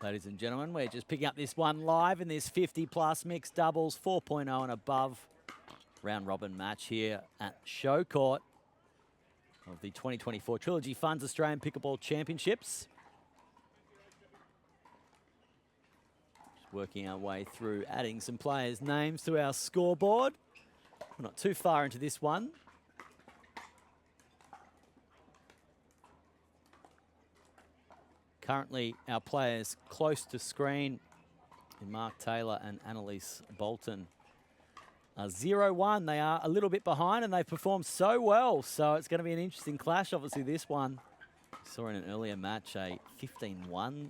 Ladies and gentlemen, we're just picking up this one live in this 50-plus mixed doubles, 4.0 and above round robin match here at Show Court of the 2024 Trilogy Funds Australian Pickleball Championships. Just working our way through adding some players' names to our scoreboard. We're not too far into this one. Currently, our players close to screen in Mark Taylor and Annalise Bolton are 0-1. They are a little bit behind and they've performed so well. So it's going to be an interesting clash, obviously, this one. Saw in an earlier match a 15-1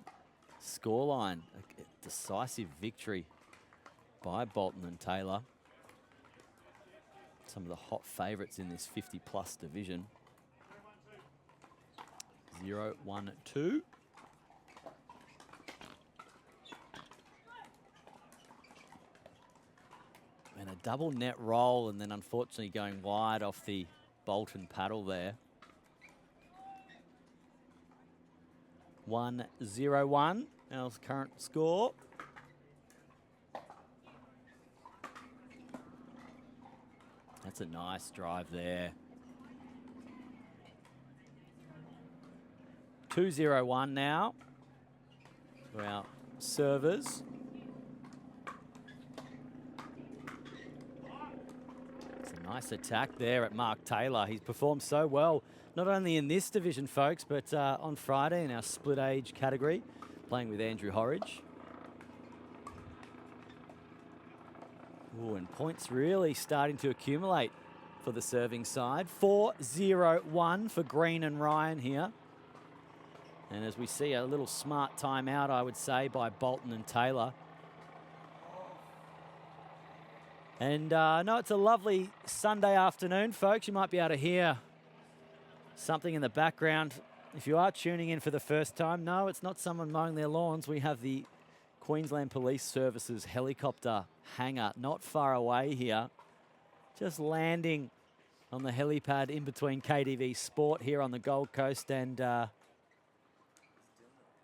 scoreline, a decisive victory by Bolton and Taylor. Some of the hot favourites in this 50-plus division. 0-1-2. And a double net roll, and then unfortunately going wide off the Bolton paddle there. 1-0-1, our current score. That's a nice drive there. 2-0-1 now for our servers. Nice attack there at Mark Taylor. He's performed so well, not only in this division, folks, but on Friday in our split age category, playing with Andrew Horridge. Ooh, and points really starting to accumulate for the serving side. 4-0-1 for Green and Ryan here. And as we see, a little smart timeout, I would say, by Bolton and Taylor. And no, it's a lovely Sunday afternoon, folks. You might be able to hear something in the background. If you are tuning in for the first time, no, it's not someone mowing their lawns. We have the Queensland Police Services helicopter hangar not far away here, just landing on the helipad in between KTV Sport here on the Gold Coast and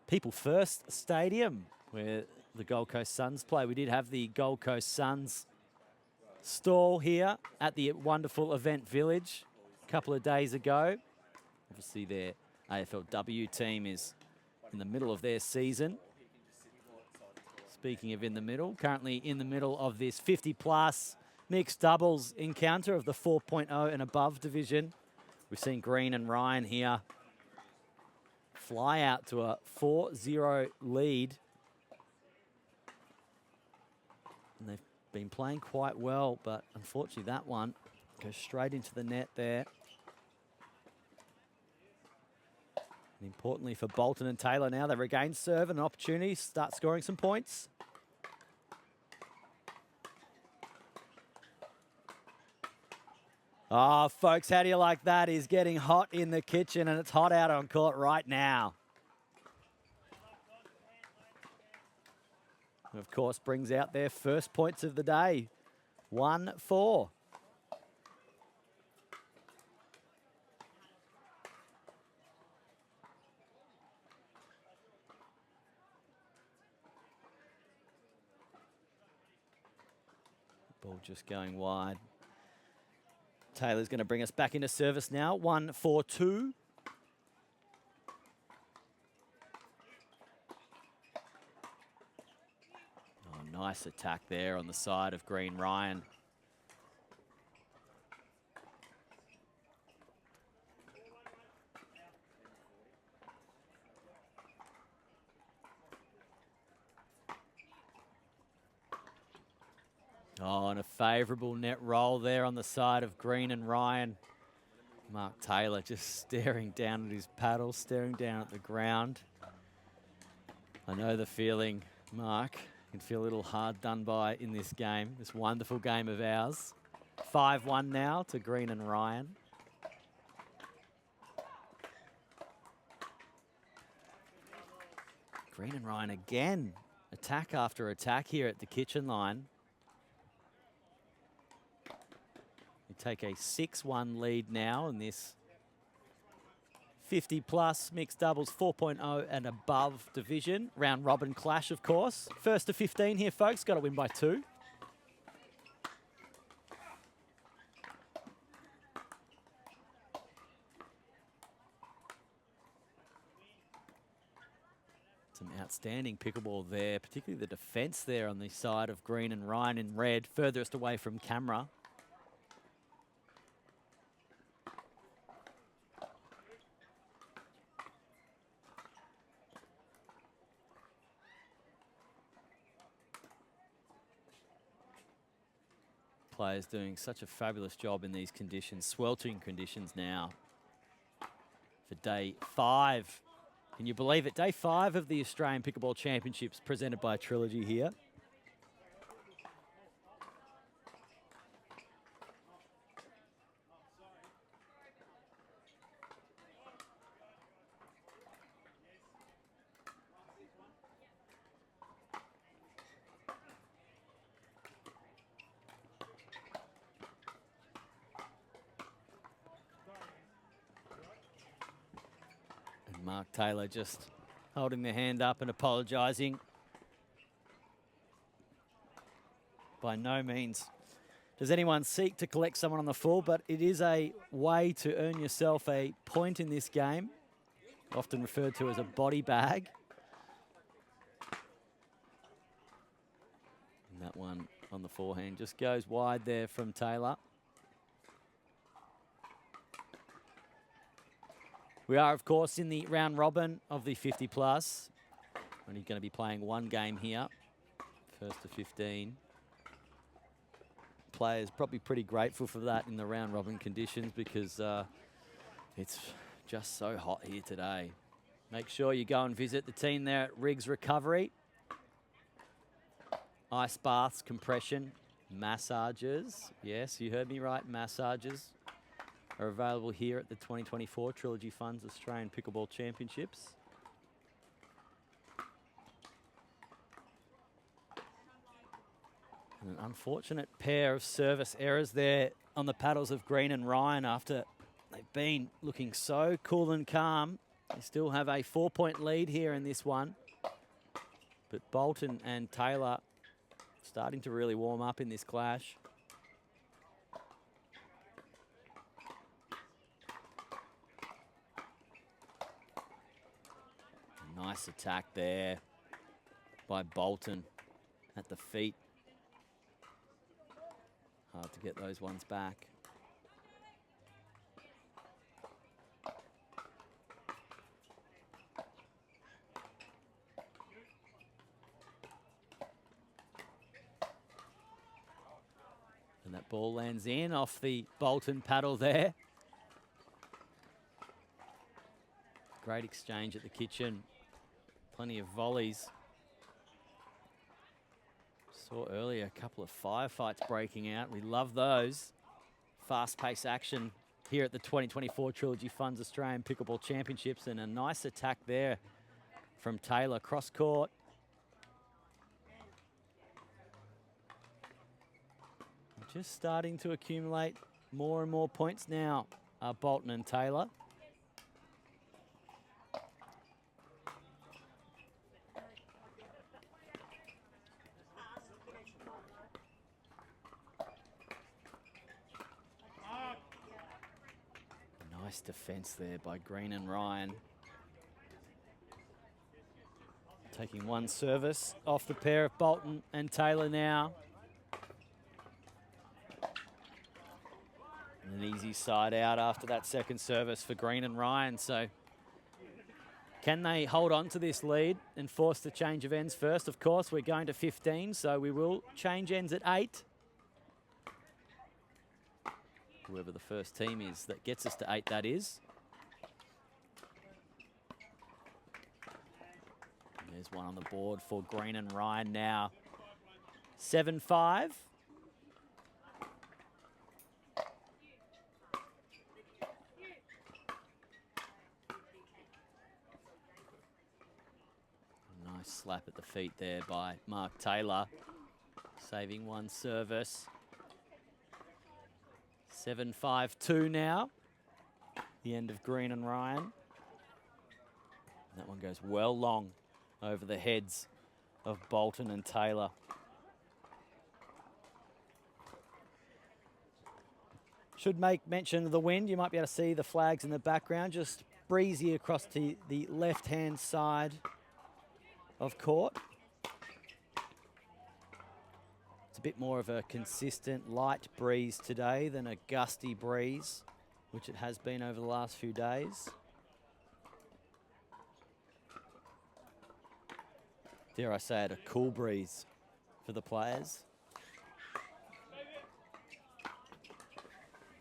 People First Stadium, where the Gold Coast Suns play. We did have the Gold Coast Suns stall here at the wonderful Event Village a couple of days ago. Obviously their AFLW team is in the middle of their season. Speaking of in the middle, currently in the middle of this 50-plus mixed doubles encounter of the 4.0 and above division. We've seen Green and Ryan here fly out to a 4-0 lead. And they've been playing quite well, but unfortunately that one goes straight into the net there. And importantly for Bolton and Taylor now, they regain serve and an opportunity to start scoring some points. Oh, folks, how do you like that? It's getting hot in the kitchen and it's hot out on court right now. And of course, brings out their first points of the day. 1-4. Ball just going wide. Taylor's going to bring us back into service now. 1-4-2. Nice attack there on the side of Green Ryan. Oh, and a favourable net roll there on the side of Green and Ryan. Mark Taylor just staring down at his paddle, staring down at the ground. I know the feeling, Mark. Can feel a little hard done by in this game, this wonderful game of ours. 5-1 now to Green and Ryan. Green and Ryan again. Attack after attack here at the kitchen line. We take a 6-1 lead now in this 50 plus mixed doubles 4.0 and above division. Round robin clash, of course. First to 15 here, folks. Got to win by 2. Some outstanding pickleball there, particularly the defence there on the side of Green and Ryan in red, furthest away from camera. Players doing such a fabulous job in these conditions, sweltering conditions now for day 5. Can you believe it? Day 5 of the Australian Pickleball Championships presented by Trilogy here. Mark Taylor just holding their hand up and apologising. By no means does anyone seek to collect someone on the full, but it is a way to earn yourself a point in this game, often referred to as a body bag. And that one on the forehand just goes wide there from Taylor. We are, of course, in the round robin of the 50 plus. Only going to be playing one game here, first to 15. Players probably pretty grateful for that in the round robin conditions because it's just so hot here today. Make sure you go and visit the team there at Riggs Recovery. Ice baths, compression, massages. Yes, you heard me right, massages are available here at the 2024 Trilogy Funds Australian Pickleball Championships. And an unfortunate pair of service errors there on the paddles of Green and Ryan after they've been looking so cool and calm. They still have a 4-point lead here in this one. But Bolton and Taylor starting to really warm up in this clash. Nice attack there by Bolton at the feet. Hard to get those ones back. And that ball lands in off the Bolton paddle there. Great exchange at the kitchen. Plenty of volleys. Saw earlier a couple of firefights breaking out. We love those. Fast-paced action here at the 2024 Trilogy Funds Australian Pickleball Championships, and a nice attack there from Taylor cross court. Just starting to accumulate more and more points now, Bolton and Taylor. Nice defense there by Green and Ryan. Taking one service off the pair of Bolton and Taylor now. And an easy side out after that second service for Green and Ryan. So can they hold on to this lead and force the change of ends first? Of course, we're going to 15, so we will change ends at 8. Whoever the first team is that gets us to 8, that is. And there's one on the board for Green and Ryan now. 7-5. Nice slap at the feet there by Mark Taylor. Saving one service. 7-5-2 now. The end of Green and Ryan. That one goes well long over the heads of Bolton and Taylor. Should make mention of the wind. You might be able to see the flags in the background, just breezy across to the left-hand side of court. It's a bit more of a consistent light breeze today than a gusty breeze, which it has been over the last few days. Dare I say it, a cool breeze for the players.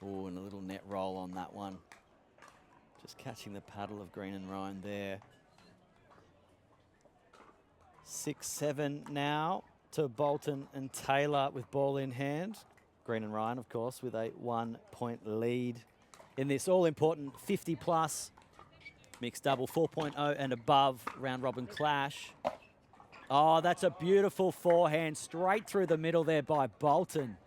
Oh, and a little net roll on that one. Just catching the paddle of Green and Ryan there. 6-7 now to Bolton and Taylor with ball in hand. Green and Ryan, of course, with a 1-point lead in this all-important 50-plus mixed double 4.0 and above round-robin clash. Oh, that's a beautiful forehand straight through the middle there by Bolton.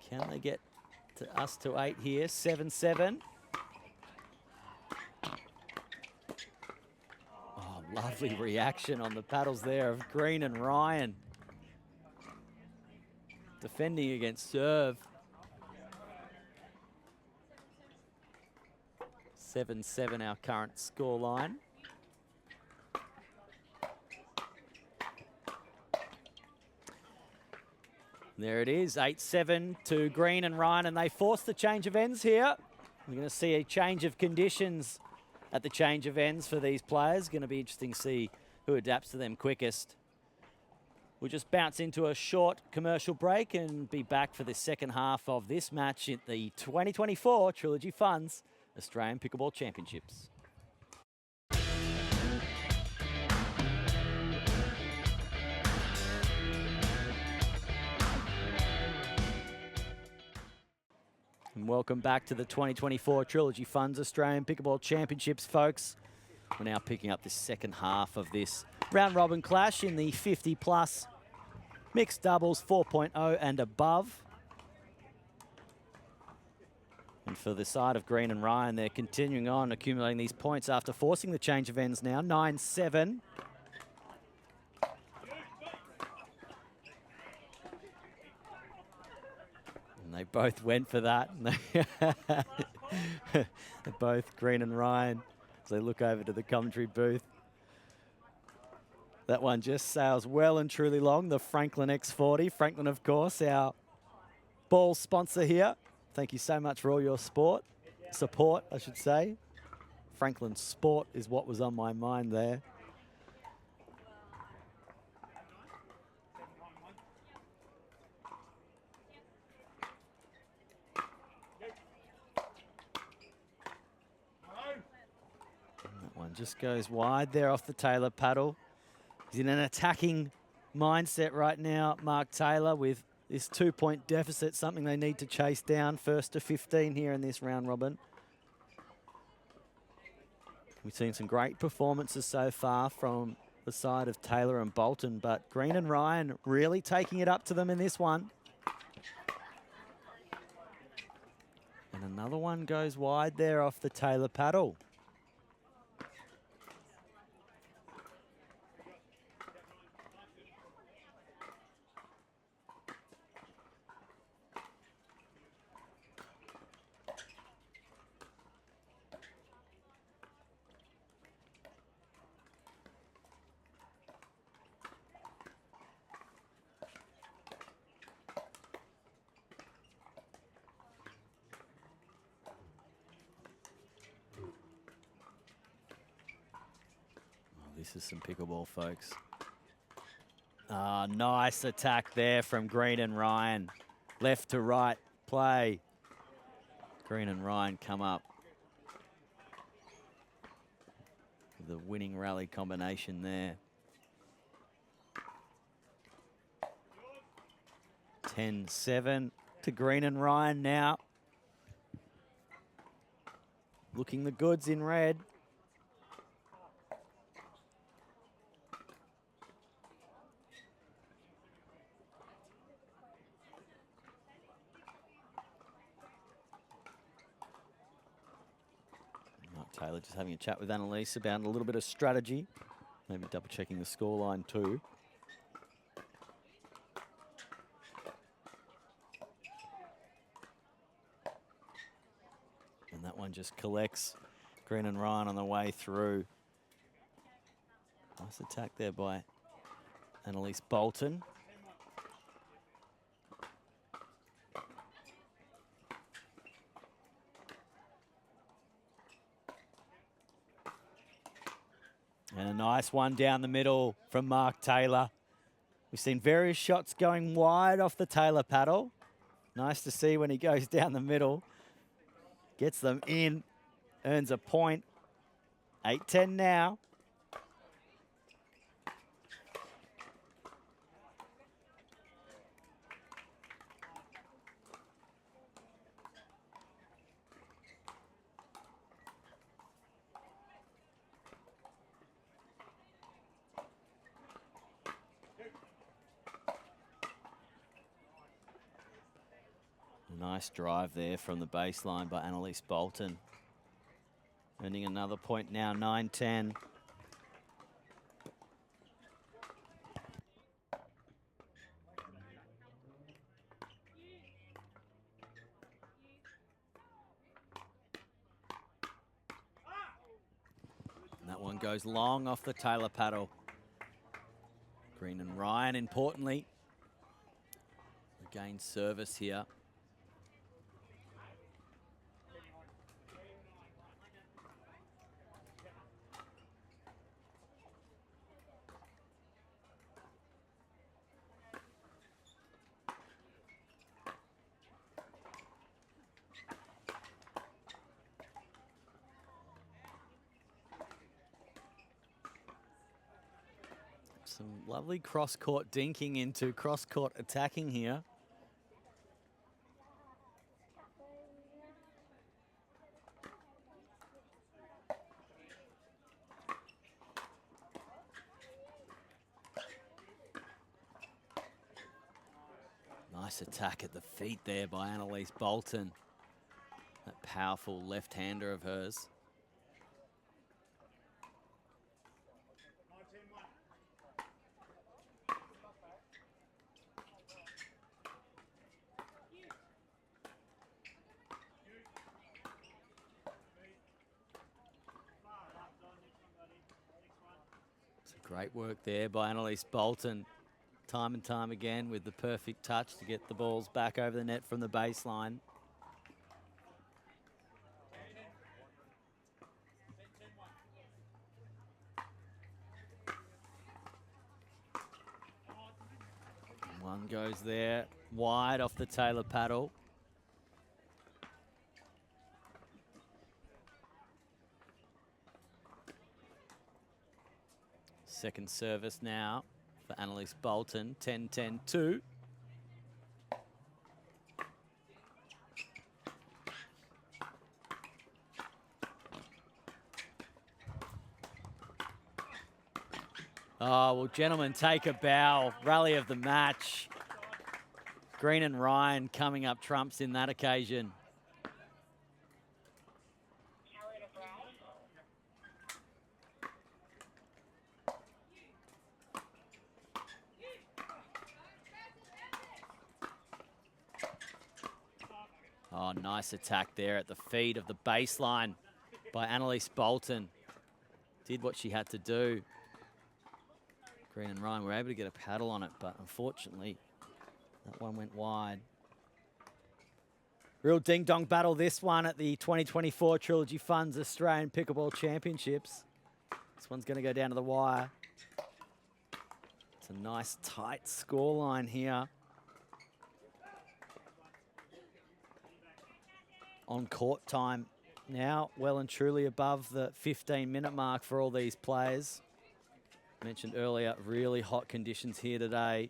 Can they get to us to 8 here? 7-7. Oh, lovely reaction on the paddles there of Green and Ryan. Defending against serve. 7-7 our current scoreline. There it is, 8-7 to Green and Ryan, and they force the change of ends here. We're going to see a change of conditions at the change of ends for these players. Going to be interesting to see who adapts to them quickest. We'll just bounce into a short commercial break and be back for the second half of this match at the 2024 Trilogy Funds Australian Pickleball Championships. And welcome back to the 2024 Trilogy Funds Australian Pickleball Championships, folks. We're now picking up the second half of this round-robin clash in the 50-plus mixed doubles 4.0 and above. And for the side of Green and Ryan, they're continuing on accumulating these points after forcing the change of ends now, 9-7. And they both went for that. They're both Green and Ryan as they look over to the commentary booth. That one just sails well and truly long, the Franklin X40. Franklin, of course, our ball sponsor here. Thank you so much for all your support, I should say. Franklin Sport is what was on my mind there. That one just goes wide there off the Taylor paddle. He's in an attacking mindset right now, Mark Taylor, with this 2-point deficit, something they need to chase down. First to 15 here in this round robin. We've seen some great performances so far from the side of Taylor and Bolton, but Green and Ryan really taking it up to them in this one. And another one goes wide there off the Taylor paddle. This is some pickleball, folks. Nice attack there from Green and Ryan. Left to right play. Green and Ryan come up. The winning rally combination there. 10-7 to Green and Ryan now. Looking the goods in red. Taylor just having a chat with Annalise about a little bit of strategy. Maybe double checking the scoreline too. And that one just collects. Green and Ryan on the way through. Nice attack there by Annalise Bolton. And a nice one down the middle from Mark Taylor. We've seen various shots going wide off the Taylor paddle. Nice to see when he goes down the middle. Gets them in, earns a point. 8-10 now. Nice drive there from the baseline by Annalise Bolton. Earning another point now, 9-10. That one goes long off the Taylor paddle. Green and Ryan, importantly, regains service here. Some lovely cross-court dinking into cross-court attacking here. Nice attack at the feet there by Annalise Bolton. That powerful left-hander of hers. Great work there by Annalise Bolton. Time and time again with the perfect touch to get the balls back over the net from the baseline. One goes there, wide off the Taylor paddle. Second service now for Annalise Bolton, 10-10-2. Oh, well, gentlemen, take a bow. Rally of the match. Green and Ryan coming up trumps in that occasion. Oh, nice attack there at the feet of the baseline by Annalise Bolton. Did what she had to do. Green and Ryan were able to get a paddle on it, but unfortunately, that one went wide. Real ding-dong battle, this one at the 2024 Trilogy Funds Australian Pickleball Championships. This one's going to go down to the wire. It's a nice, tight scoreline here. On court time now, well and truly above the 15-minute mark for all these players. Mentioned earlier, really hot conditions here today.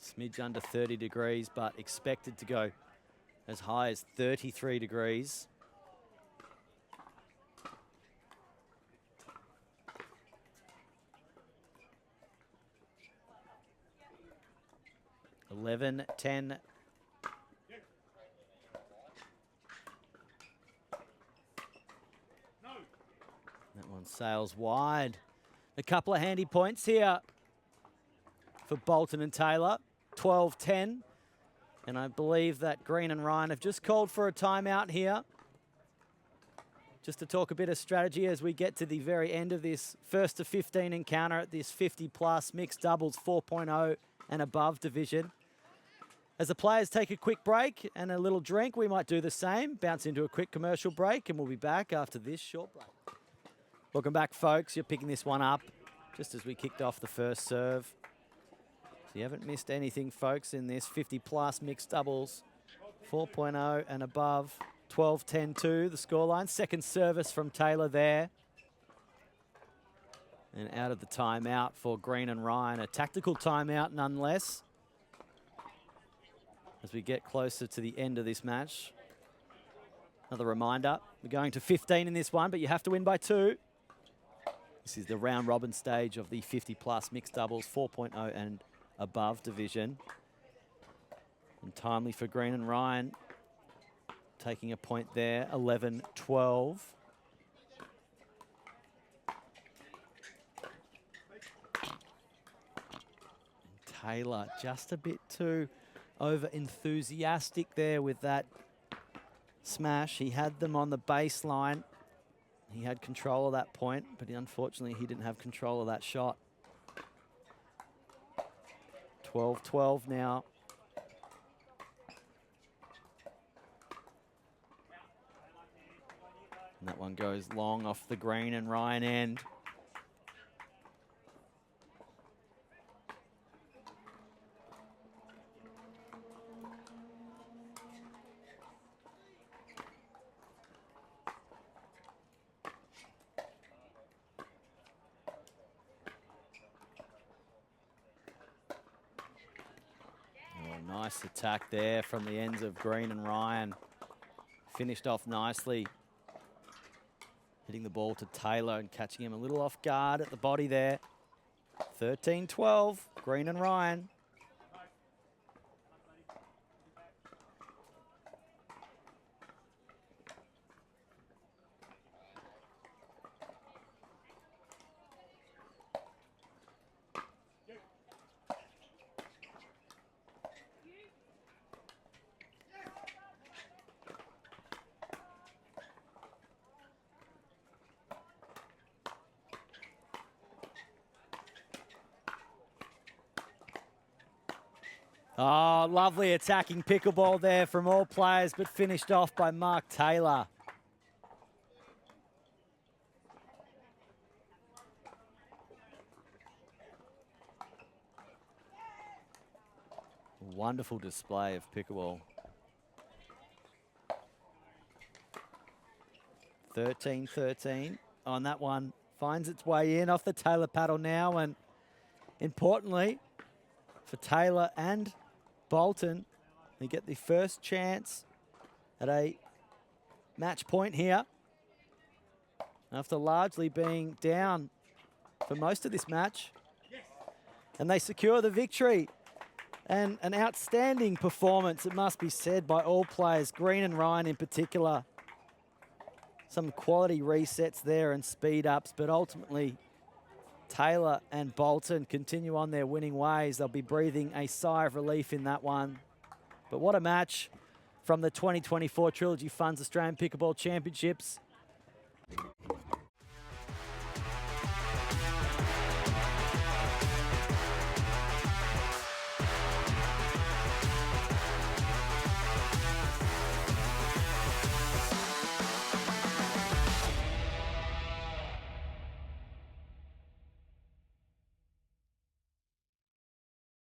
Smidge under 30 degrees, but expected to go as high as 33 degrees. (11-10). Sails wide. A couple of handy points here for Bolton and Taylor. 12-10. And I believe that Green and Ryan have just called for a timeout here, just to talk a bit of strategy as we get to the very end of this first to 15 encounter at this 50+ mixed doubles 4.0 and above division. As the players take a quick break and a little drink, we might do the same, bounce into a quick commercial break, and we'll be back after this short break. Welcome back, folks. You're picking this one up just as we kicked off the first serve. So you haven't missed anything, folks, in this 50+ mixed doubles 4.0 and above. 12-10-2, the scoreline. Second service from Taylor there. And out of the timeout for Green and Ryan. A tactical timeout nonetheless. As we get closer to the end of this match. Another reminder, we're going to 15 in this one, but you have to win by 2. This is the round robin stage of the 50+ mixed doubles 4.0 and above division. And timely for Green and Ryan. Taking a point there, 11-12. Taylor just a bit too over-enthusiastic there with that smash. He had them on the baseline. He had control of that point, but unfortunately he didn't have control of that shot. 12-12 now. And that one goes long off the Green and Ryan end. Oh, nice attack there from the ends of Green and Ryan. Finished off nicely. Hitting the ball to Taylor and catching him a little off guard at the body there. 13-12, Green and Ryan. Oh, lovely attacking pickleball there from all players, but finished off by Mark Taylor. Wonderful display of pickleball. 13-13 on that one. Finds its way in off the Taylor paddle now, and importantly for Taylor and Bolton, they get the first chance at a match point here after largely being down for most of this match. And they secure the victory. And an outstanding performance, it must be said, by all players, Green and Ryan in particular. Some quality resets there and speed ups, but ultimately Taylor and Bolton continue on their winning ways. They'll be breathing a sigh of relief in that one. But what a match from the 2024 Trilogy Funds Australian Pickleball Championships.